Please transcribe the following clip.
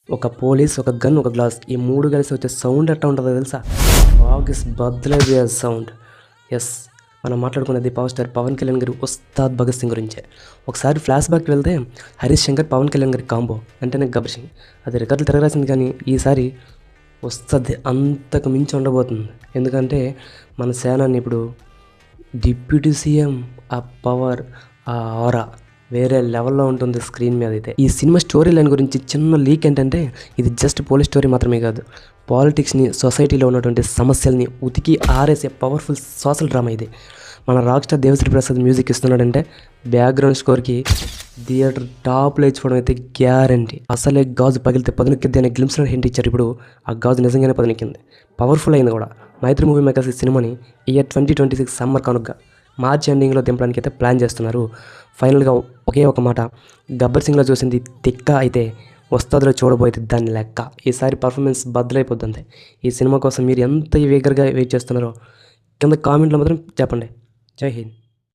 ఒక పోలీస్, ఒక గన్, ఒక గ్లాస్ ఈ 3 కలిసి వచ్చే సౌండ్ ఎట్లా ఉంటుందో తెలుసా? August బద్దలైపోయే sound. ఎస్, మనం మాట్లాడుకునేది పవర్ స్టార్ పవన్ కళ్యాణ్ గారి ఉస్తాద్ భగత్ సింగ్ గురించే. ఒకసారి ఫ్లాష్ బ్యాక్ వెళ్తే హరీష్ శంకర్, పవన్ కళ్యాణ్ గారి కాంబో అంటేనే గబ్బర్ సింగ్. అది రికార్డులు తిరగరాసింది, కానీ ఈసారి వస్తుంది అంతకు మించి ఉండబోతుంది. ఎందుకంటే మన సేనాన్ని ఇప్పుడు డిప్యూటీ సీఎం, ఆ పవర్, ఆ ఆరా వేరే లెవెల్లో ఉంటుంది స్క్రీన్ మీద. అయితే ఈ సినిమా స్టోరీ లైన్ గురించి చిన్న లీక్ ఏంటంటే, ఇది జస్ట్ పోలీస్ స్టోరీ మాత్రమే కాదు, పాలిటిక్స్ని, సొసైటీలో ఉన్నటువంటి సమస్యల్ని ఉతికి ఆరేసే పవర్ఫుల్ సోషల్ డ్రామా ఇది. మన rock star Devi Sri Prasad music ఇస్తున్నాడంటే బ్యాక్గ్రౌండ్ స్కోర్కి థియేటర్ టాప్లో ఇచ్చుకోవడం అయితే గ్యారంటీ. అసలే గాజు పగిలితే పదునెక్కిద్ది అనే గ్లిమ్స్లో హింట్ ఇచ్చారు. ఇప్పుడు ఆ గాజు నిజంగానే పదునెక్కింది, పవర్ఫుల్ అయింది కూడా. మైత్రి మూవీ మేకర్స్ ఈ సినిమాని ఇయర్ 2026 సమ్మర్ కానుకగా మార్చి ఎండింగ్లో దింపడానికి అయితే ప్లాన్ చేస్తున్నారు. ఫైనల్గా ఒకే ఒక మాట, గబ్బర్ సింగ్లో చూసింది తిక్క అయితే వస్తాదులో చూడబోయేది దాని లెక్క. ఈసారి పర్ఫార్మెన్స్ బద్దలైపోద్ది. ఈ సినిమా కోసం మీరు ఎంత ఈగర్గా వెయిట్ చేస్తున్నారో కింద కామెంట్లో మాత్రం చెప్పండి. జై హింద్.